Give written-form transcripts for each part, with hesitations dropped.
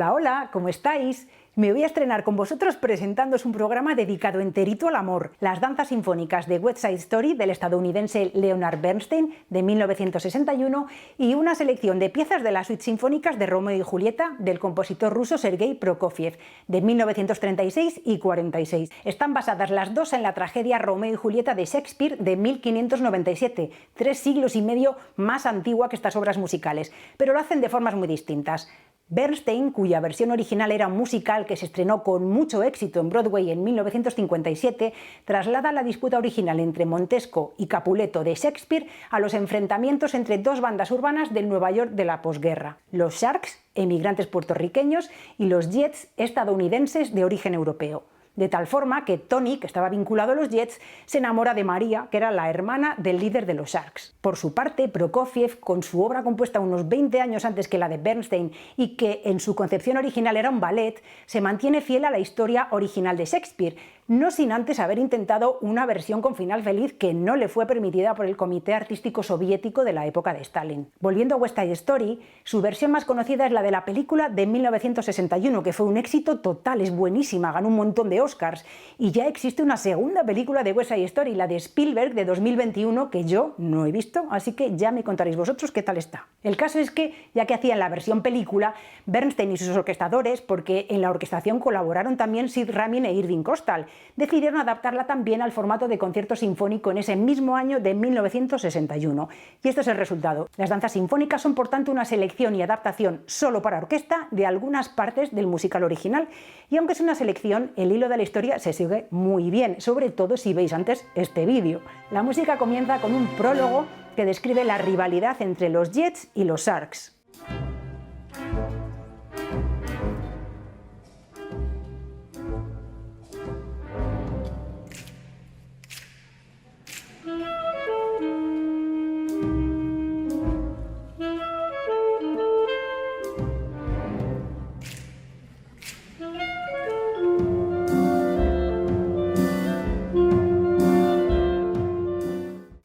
Hola, hola, ¿cómo estáis? Me voy a estrenar con vosotros presentándoos un programa dedicado enterito al amor, las danzas sinfónicas de West Side Story del estadounidense Leonard Bernstein de 1961 y una selección de piezas de las suites sinfónicas de Romeo y Julieta del compositor ruso Sergei Prokofiev de 1936 y 46. Están basadas las dos en la tragedia Romeo y Julieta de Shakespeare de 1597, 3 siglos y medio más antigua que estas obras musicales, pero lo hacen de formas muy distintas. Bernstein, cuya versión original era un musical que se estrenó con mucho éxito en Broadway en 1957, traslada la disputa original entre Montesco y Capuleto de Shakespeare a los enfrentamientos entre dos bandas urbanas del Nueva York de la posguerra, los Sharks, emigrantes puertorriqueños, y los Jets, estadounidenses de origen europeo. De tal forma que Tony, que estaba vinculado a los Jets, se enamora de María, que era la hermana del líder de los Sharks. Por su parte, Prokofiev, con su obra compuesta unos 20 años antes que la de Bernstein y que en su concepción original era un ballet, se mantiene fiel a la historia original de Shakespeare, no sin antes haber intentado una versión con final feliz que no le fue permitida por el Comité Artístico Soviético de la época de Stalin. Volviendo a West Side Story, su versión más conocida es la de la película de 1961, que fue un éxito total, es buenísima, ganó un montón de Oscars, y ya existe una segunda película de West Side Story, la de Spielberg de 2021, que yo no he visto, así que ya me contaréis vosotros qué tal está. El caso es que, ya que hacían la versión película, Bernstein y sus orquestadores, porque en la orquestación colaboraron también Sid Ramin e Irving Kostal, decidieron adaptarla también al formato de concierto sinfónico en ese mismo año de 1961. Y este es el resultado. Las danzas sinfónicas son por tanto una selección y adaptación solo para orquesta de algunas partes del musical original. Y aunque es una selección, el hilo de la historia se sigue muy bien, sobre todo si veis antes este vídeo. La música comienza con un prólogo que describe la rivalidad entre los Jets y los Sharks.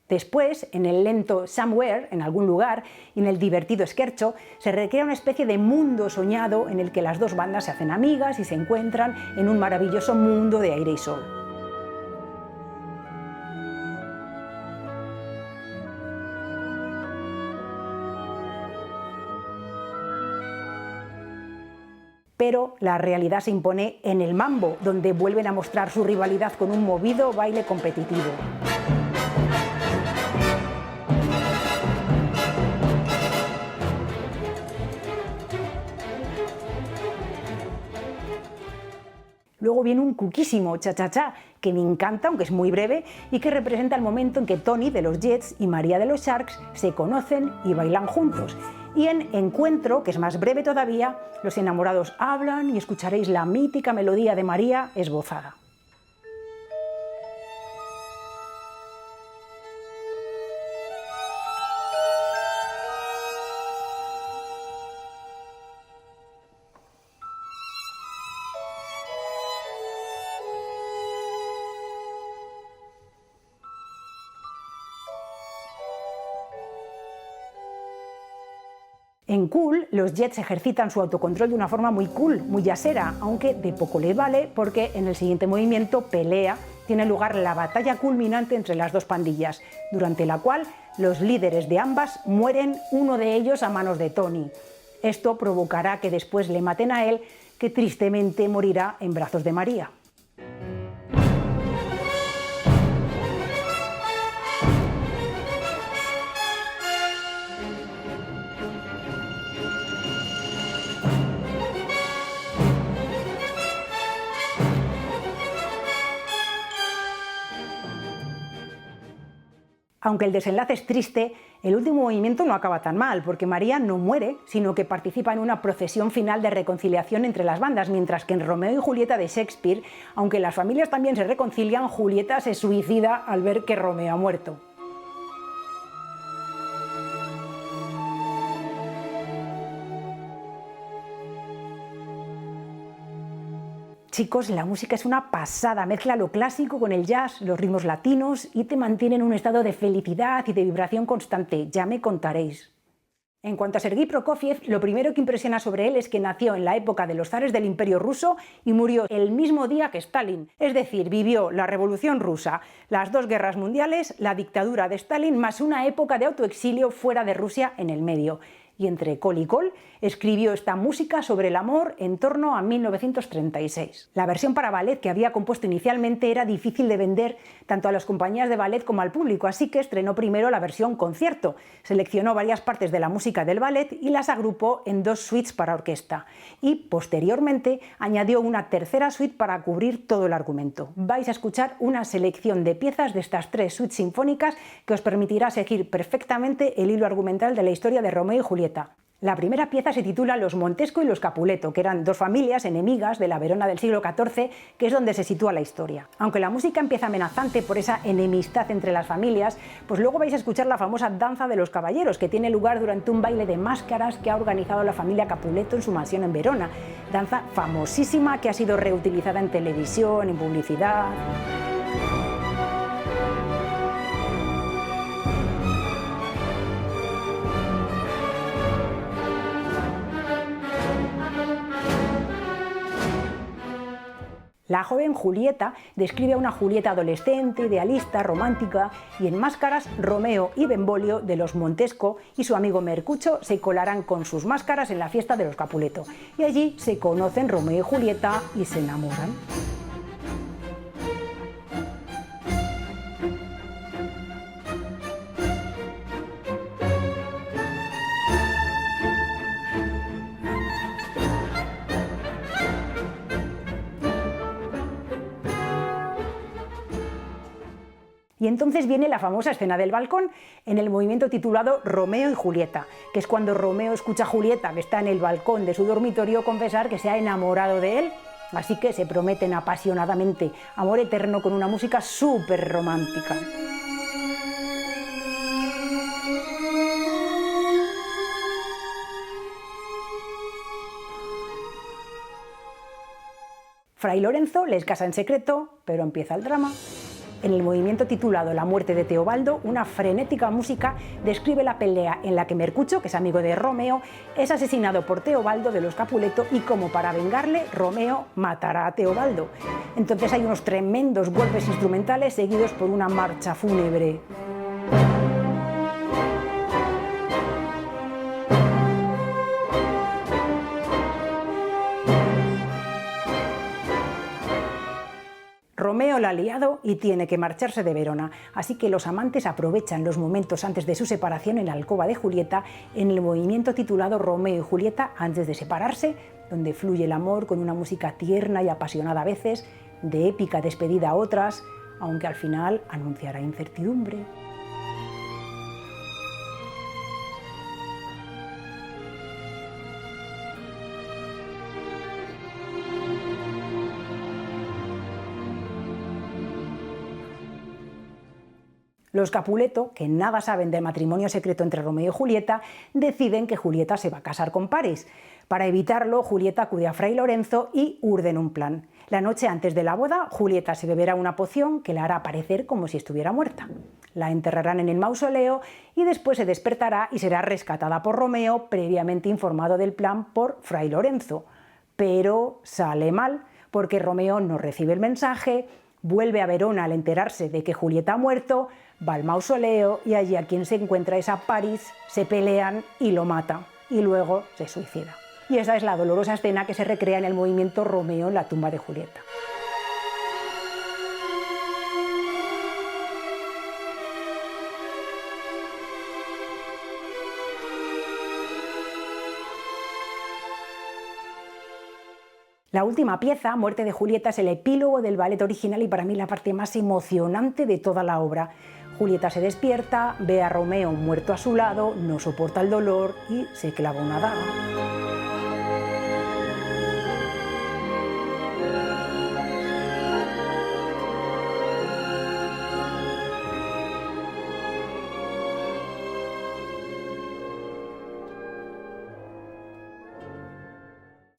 Después, en el lento Somewhere, en algún lugar, y en el divertido Scherzo, se recrea una especie de mundo soñado en el que las dos bandas se hacen amigas y se encuentran en un maravilloso mundo de aire y sol. Pero la realidad se impone en el mambo, donde vuelven a mostrar su rivalidad con un movido baile competitivo. Luego viene un cuquísimo cha-cha-cha, que me encanta, aunque es muy breve, y que representa el momento en que Tony de los Jets y María de los Sharks se conocen y bailan juntos. Y en Encuentro, que es más breve todavía, los enamorados hablan y escucharéis la mítica melodía de María esbozada. En Cool, los Jets ejercitan su autocontrol de una forma muy cool, muy jazzera, aunque de poco les vale porque en el siguiente movimiento, Pelea, tiene lugar la batalla culminante entre las dos pandillas, durante la cual los líderes de ambas mueren, uno de ellos a manos de Tony. Esto provocará que después le maten a él, que tristemente morirá en brazos de María. Aunque el desenlace es triste, el último movimiento no acaba tan mal, porque María no muere, sino que participa en una procesión final de reconciliación entre las bandas, mientras que en Romeo y Julieta de Shakespeare, aunque las familias también se reconcilian, Julieta se suicida al ver que Romeo ha muerto. Chicos, la música es una pasada, mezcla lo clásico con el jazz, los ritmos latinos y te mantiene en un estado de felicidad y de vibración constante, ya me contaréis. En cuanto a Sergei Prokofiev, lo primero que impresiona sobre él es que nació en la época de los zares del Imperio ruso y murió el mismo día que Stalin. Es decir, vivió la Revolución rusa, las dos guerras mundiales, la dictadura de Stalin, más una época de autoexilio fuera de Rusia en el medio. Y entre col y col escribió esta música sobre el amor en torno a 1936. La versión para ballet que había compuesto inicialmente era difícil de vender tanto a las compañías de ballet como al público, así que estrenó primero la versión concierto. Seleccionó varias partes de la música del ballet y las agrupó en dos suites para orquesta. Y posteriormente añadió una tercera suite para cubrir todo el argumento. Vais a escuchar una selección de piezas de estas tres suites sinfónicas que os permitirá seguir perfectamente el hilo argumental de la historia de Romeo y Julieta. La primera pieza se titula Los Montesco y los Capuleto, que eran dos familias enemigas de la Verona del siglo XIV, que es donde se sitúa la historia. Aunque la música empieza amenazante por esa enemistad entre las familias, pues luego vais a escuchar la famosa Danza de los Caballeros, que tiene lugar durante un baile de máscaras que ha organizado la familia Capuleto en su mansión en Verona. Danza famosísima que ha sido reutilizada en televisión, en publicidad. La joven Julieta describe a una Julieta adolescente, idealista, romántica, y en máscaras Romeo y Benvolio de los Montesco y su amigo Mercucho se colarán con sus máscaras en la fiesta de los Capuleto. Y allí se conocen Romeo y Julieta y se enamoran. Y entonces viene la famosa escena del balcón en el movimiento titulado Romeo y Julieta, que es cuando Romeo escucha a Julieta, que está en el balcón de su dormitorio, confesar que se ha enamorado de él, así que se prometen apasionadamente amor eterno con una música súper romántica. Fray Lorenzo les casa en secreto, pero empieza el drama. En el movimiento titulado La muerte de Teobaldo, una frenética música describe la pelea en la que Mercucho, que es amigo de Romeo, es asesinado por Teobaldo de los Capuleto y como para vengarle, Romeo matará a Teobaldo. Entonces hay unos tremendos golpes instrumentales seguidos por una marcha fúnebre. Romeo la ha liado y tiene que marcharse de Verona, así que los amantes aprovechan los momentos antes de su separación en la alcoba de Julieta en el movimiento titulado Romeo y Julieta antes de separarse, donde fluye el amor con una música tierna y apasionada a veces, de épica despedida a otras, aunque al final anunciará incertidumbre. Los Capuleto, que nada saben del matrimonio secreto entre Romeo y Julieta, deciden que Julieta se va a casar con Paris. Para evitarlo, Julieta acude a Fray Lorenzo y urden un plan. La noche antes de la boda, Julieta se beberá una poción que la hará parecer como si estuviera muerta. La enterrarán en el mausoleo y después se despertará y será rescatada por Romeo, previamente informado del plan por Fray Lorenzo. Pero sale mal, porque Romeo no recibe el mensaje, vuelve a Verona al enterarse de que Julieta ha muerto, va al mausoleo y allí a quien se encuentra es a Paris, se pelean y lo mata, y luego se suicida. Y esa es la dolorosa escena que se recrea en el movimiento Romeo en la tumba de Julieta. La última pieza, Muerte de Julieta, es el epílogo del ballet original y para mí la parte más emocionante de toda la obra. Julieta se despierta, ve a Romeo muerto a su lado, no soporta el dolor y se clava una daga.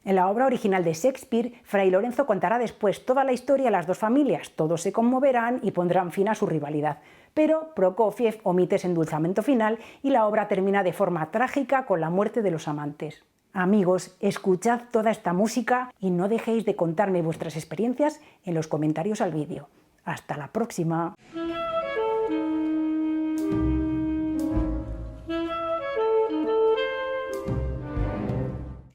En la obra original de Shakespeare, Fray Lorenzo contará después toda la historia a las dos familias, todos se conmoverán y pondrán fin a su rivalidad. Pero Prokofiev omite ese endulzamiento final y la obra termina de forma trágica con la muerte de los amantes. Amigos, escuchad toda esta música y no dejéis de contarme vuestras experiencias en los comentarios al vídeo. ¡Hasta la próxima!